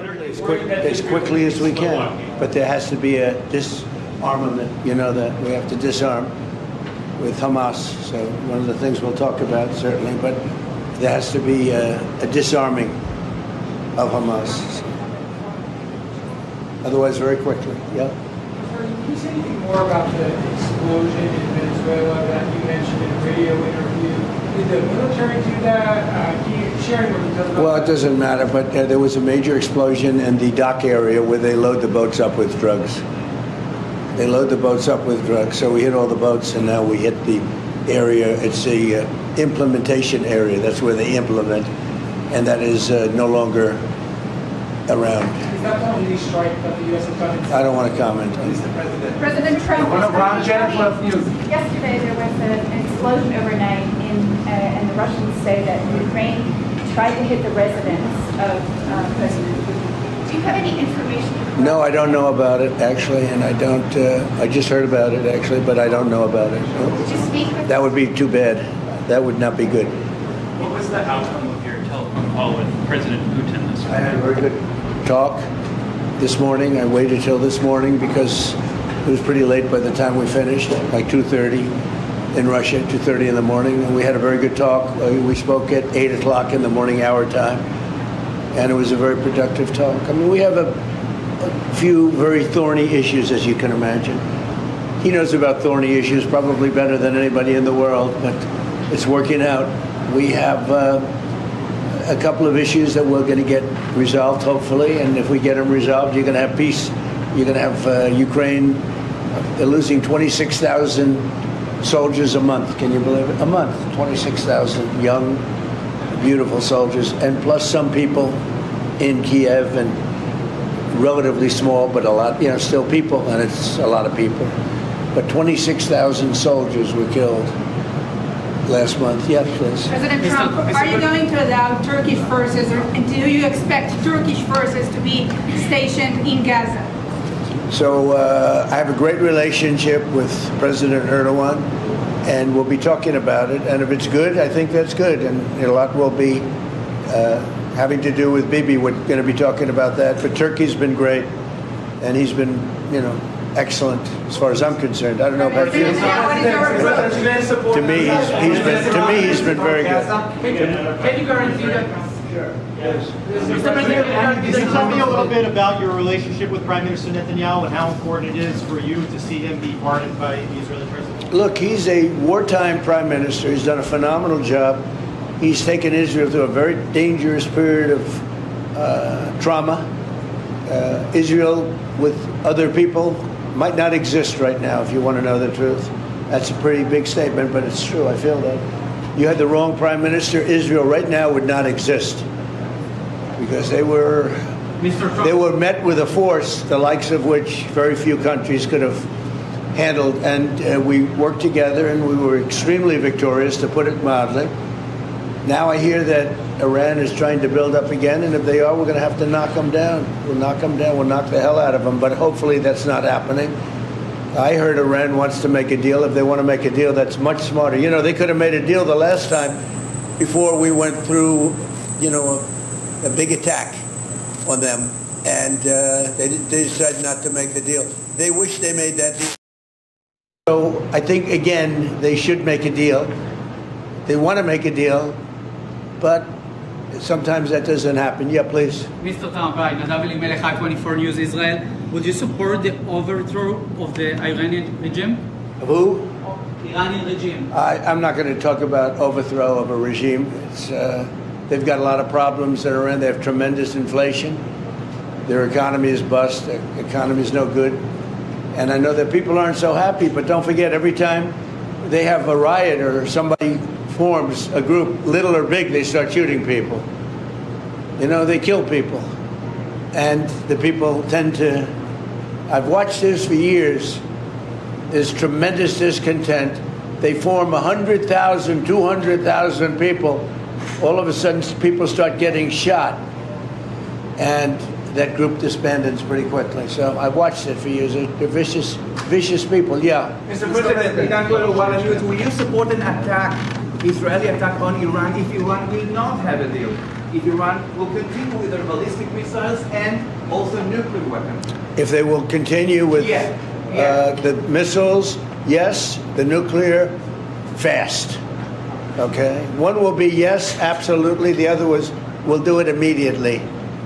as quickly as we can. But there has to be a disarmament, that we have to disarm with Hamas. So one of the things we'll talk about, certainly, but there has to be a disarming of Hamas. Otherwise, very quickly, yeah. Can you say anything more about the explosion in Venezuela that you mentioned in a radio interview? Did the military do that? Can you share more details about Well, it doesn't matter, but there was a major explosion in the dock area where they load the boats up with drugs. They load the boats up with drugs. So we hit all the boats, and now we hit the area. It's the implementation area. That's where they implement, and that is no longer around. Is that the only strike that the U.S. has done? I don't want to comment on Mr. it. President. President Trump. News. Yesterday there was an explosion overnight, and the Russians say that Ukraine tried to hit the residence of President Putin. Do you have any information? No, I don't know about it, actually, and I don't. I just heard about it, actually, but I don't know about it. Did you speak with That would be too bad. That would not be good. What was the outcome of your telephone call with President Putin this I had a morning? very good talk this morning. I waited till this morning because it was pretty late by the time we finished, like 2:30 in Russia, 2:30 in the morning. And we had a very good talk. We spoke at 8 o'clock in the morning, our time. And it was a very productive talk. I mean, we have a few very thorny issues, as you can imagine. He knows about thorny issues probably better than anybody in the world, but it's working out. We have a couple of issues that we're going to get resolved, hopefully, and if we get them resolved, you're going to have peace. You're going to have Ukraine. They're losing 26,000 soldiers a month. Can you believe it? A month, 26,000 young, beautiful soldiers, and plus some people in Kiev, and relatively small, but a lot, still people, and it's a lot of people. But 26,000 soldiers were killed last month. Yes, please. President Trump, are you going to allow Turkish forces, or do you expect Turkish forces to be stationed in Gaza? So I have a great relationship with President Erdogan, and we'll be talking about it. And if it's good, I think that's good. And a lot will be having to do with Bibi. We're going to be talking about that. But Turkey's been great, and he's been, excellent as far as I'm concerned. I don't know about you. To me, he's been very good. Can you guarantee that? Sure. Yes. Mr. President, Can you tell me a little bit about your relationship with Prime Minister Netanyahu and how important it is for you to see him be pardoned by the Israeli president? Look, he's a wartime prime minister. He's done a phenomenal job. He's taken Israel through a very dangerous period of trauma. Israel, with other people, might not exist right now, if you want to know the truth. That's a pretty big statement, but it's true. I feel that. You had the wrong prime minister. Israel right now would not exist because they were met with a force the likes of which very few countries could have handled. And we worked together, and we were extremely victorious, to put it mildly. Now I hear that Iran is trying to build up again, and if they are, we're going to have to knock them down. We'll knock them down. We'll knock the hell out of them. But hopefully that's not happening. I heard Iran wants to make a deal. If they want to make a deal, that's much smarter. They could have made a deal the last time before we went through, a big attack on them. And they decided not to make the deal. They wish they made that deal. So I think, again, they should make a deal. They want to make a deal, but sometimes that doesn't happen. Yeah, please. Mr. Trump, right, Nadav Elimelech, 24 News Israel. Would you support the overthrow of the Iranian regime? Who? Iranian regime. I'm not going to talk about overthrow of a regime. They've got a lot of problems that are in. They have tremendous inflation. Their economy is bust. Their economy is no good. And I know that people aren't so happy, but don't forget, every time they have a riot or somebody forms a group, little or big, they start shooting people. They kill people. And the people tend to... I've watched this for years. There's tremendous discontent. They form 100,000, 200,000 people. All of a sudden, people start getting shot. And that group disbands pretty quickly. So I've watched it for years. They're vicious, vicious people, yeah. Mr. President, will you support an attack, Israeli attack on Iran if Iran will not have a deal? if Iran will continue with their ballistic missiles and also nuclear weapons? If they will continue with the missiles, yes. The nuclear, fast. Okay? One will be yes, absolutely. The other was, we'll do it immediately.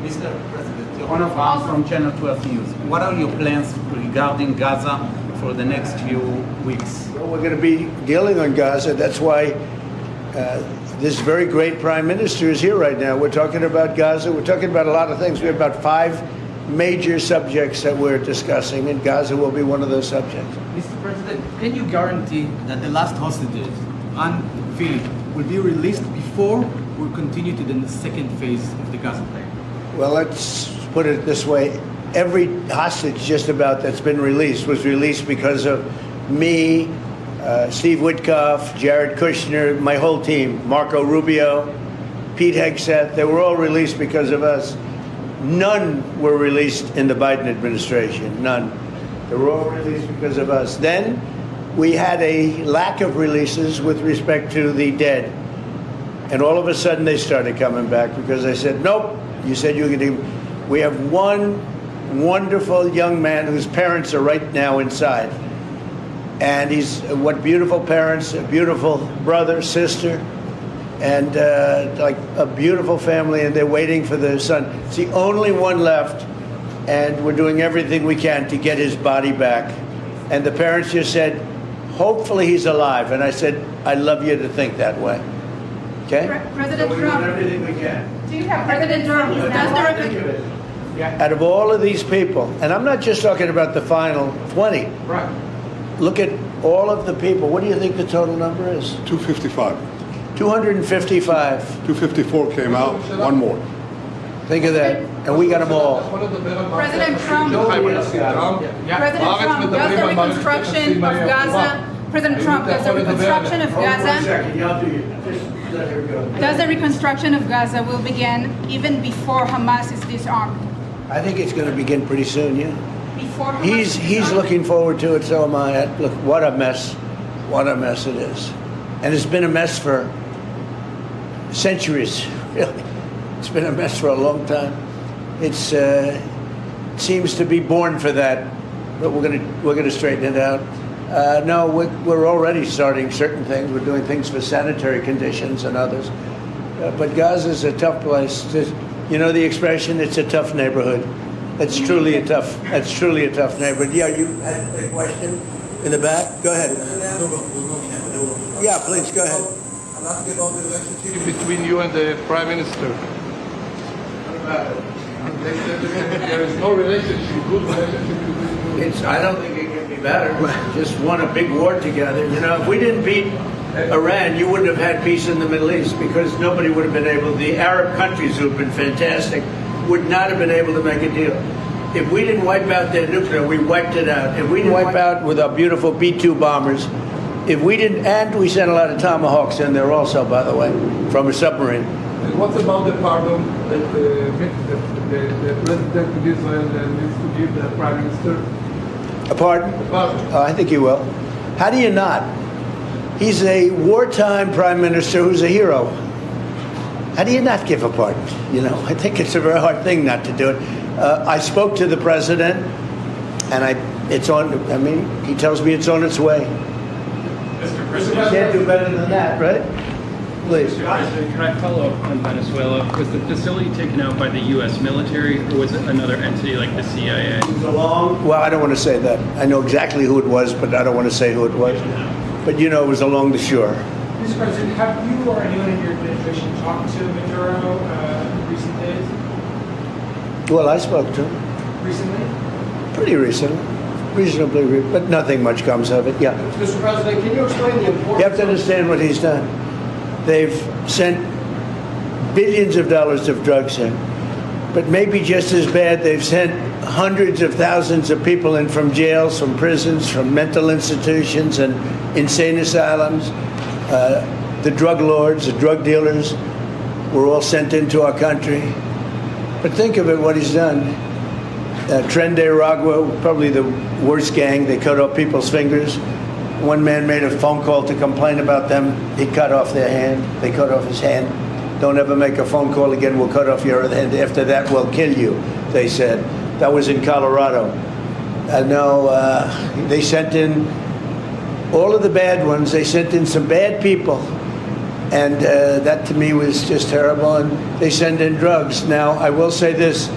Mr. President, One of us from Channel 12 News. What are your plans regarding Gaza for the next few weeks? Well, we're going to be dealing on Gaza. That's why this very great prime minister is here right now. We're talking about Gaza. We're talking about a lot of things. We have about 5 major subjects that we're discussing, and Gaza will be one of those subjects. Mr. President, can you guarantee that the last hostages, Anne Philip, will be released before we continue to the second phase of the Gaza plan? Well, let's put it this way. Every hostage just about that's been released was released because of me, Steve Witkoff, Jared Kushner, my whole team, Marco Rubio, Pete Hegseth. They were all released because of us. None were released in the Biden administration, none. They were all released because of us. Then we had a lack of releases with respect to the dead. And all of a sudden they started coming back because I said, nope, you said you could even. We have one wonderful young man whose parents are right now inside. And he's, what beautiful parents, a beautiful brother, sister, and like a beautiful family, and they're waiting for their son. It's the only one left, and we're doing everything we can to get his body back. And the parents just said, hopefully he's alive. And I said, I love you to think that way. Okay? President So we're Trump. doing everything we can. Do you have President Trump, Out of all of these people, and I'm not just talking about the final 20. right. Look at all of the people. What do you think the total number is? 255. 255. 254 came out, one more. Think of that. And we got them all. President Trump, President Trump, does the reconstruction of Gaza, President Trump, does the reconstruction of Gaza, does the reconstruction of Gaza will begin even before Hamas is disarmed? I think it's going to begin pretty soon, yeah. Before Hamas He's is disarmed? looking forward to it, so am I. Look, what a mess. What a mess it is. And it's been a mess for centuries, really. It's been a mess for a long time. It's seems to be born for that, but we're gonna straighten it out. No, we're already starting certain things. We're doing things for sanitary conditions and others. But Gaza's a tough place. You know the expression, it's a tough neighborhood. That's truly a tough neighborhood. Yeah, you had a question in the back? Go ahead. Yeah, please, go ahead. I'd like to get all the relationship between you and the Prime Minister. What about it? There is no relationship, good relationship between you. I don't think it can be better. Just won a big war together. You know, if we didn't beat Iran, you wouldn't have had peace in the Middle East because nobody would have been able, the Arab countries who have been fantastic, would not have been able to make a deal. If we didn't wipe out their nuclear, we wiped it out. If we didn't wipe out with our beautiful B-2 bombers, if we didn't, and we sent a lot of Tomahawks in there also, by the way, from a submarine. And what about the pardon that the President of Israel needs to give the Prime Minister? A pardon? The pardon. I think he will. How do you not? He's a wartime prime minister who's a hero. How do you not give a pardon? You know, I think it's a very hard thing not to do it. I spoke to the president, and it's on. I mean, he tells me it's on its way. Mr. You President, can't do better than that, right? Please. Mr. President, can I follow up on Venezuela? Was the facility taken out by the U.S. military, or was it another entity like the CIA? Well, I don't want to say that. I know exactly who it was, but I don't want to say who it was. But you know, it was along the shore. Mr. President, have you or anyone in your administration talked to Maduro in recent days? Well, I spoke to him Recently? pretty recently, reasonably, but nothing much comes of it. Yeah. Mr. President, can you explain the importance? You have to understand what he's done. They've sent billions of dollars of drugs in, but maybe just as bad, they've sent hundreds of thousands of people in from jails, from prisons, from mental institutions and insane asylums. The drug lords, the drug dealers were all sent into our country. But think of it, what he's done. Tren de Aragua, probably the worst gang. They cut off people's fingers. One man made a phone call to complain about them. He cut off their hand. They cut off his hand. Don't ever make a phone call again. We'll cut off your hand. After that, we'll kill you, they said. That was in Colorado. They sent in all of the bad ones. They sent in some bad people. And that to me was just terrible. And they send in drugs. Now, I will say this,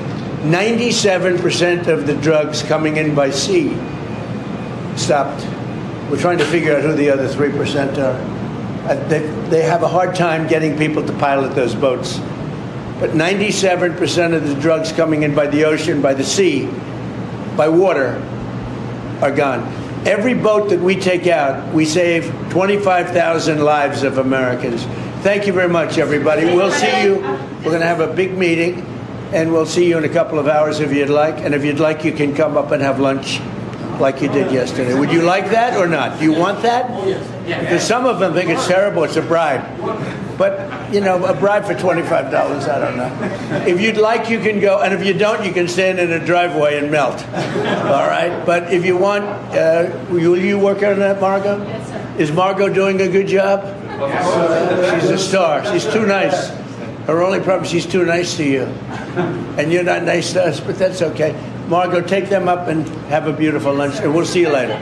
97% of the drugs coming in by sea stopped. We're trying to figure out who the other 3% are. They have a hard time getting people to pilot those boats. But 97% of the drugs coming in by the ocean, by the sea, by water, are gone. Every boat that we take out, we save 25,000 lives of Americans. Thank you very much, everybody. We'll see you. We're going to have a big meeting, and we'll see you in a couple of hours if you'd like. And if you'd like, you can come up and have lunch like you did yesterday. Would you like that or not? Do you want that? Because some of them think it's terrible. It's a bribe. But, you know, a bribe for $25, I don't know. If you'd like, you can go. And if you don't, you can stand in a driveway and melt. All right? But if you want, will you work on that, Margot? Yes, sir. Is Margot doing a good job? She's a star. She's too nice. Her only problem is she's too nice to you. And you're not nice to us, but that's okay. Margot, take them up and have a beautiful lunch, and we'll see you later.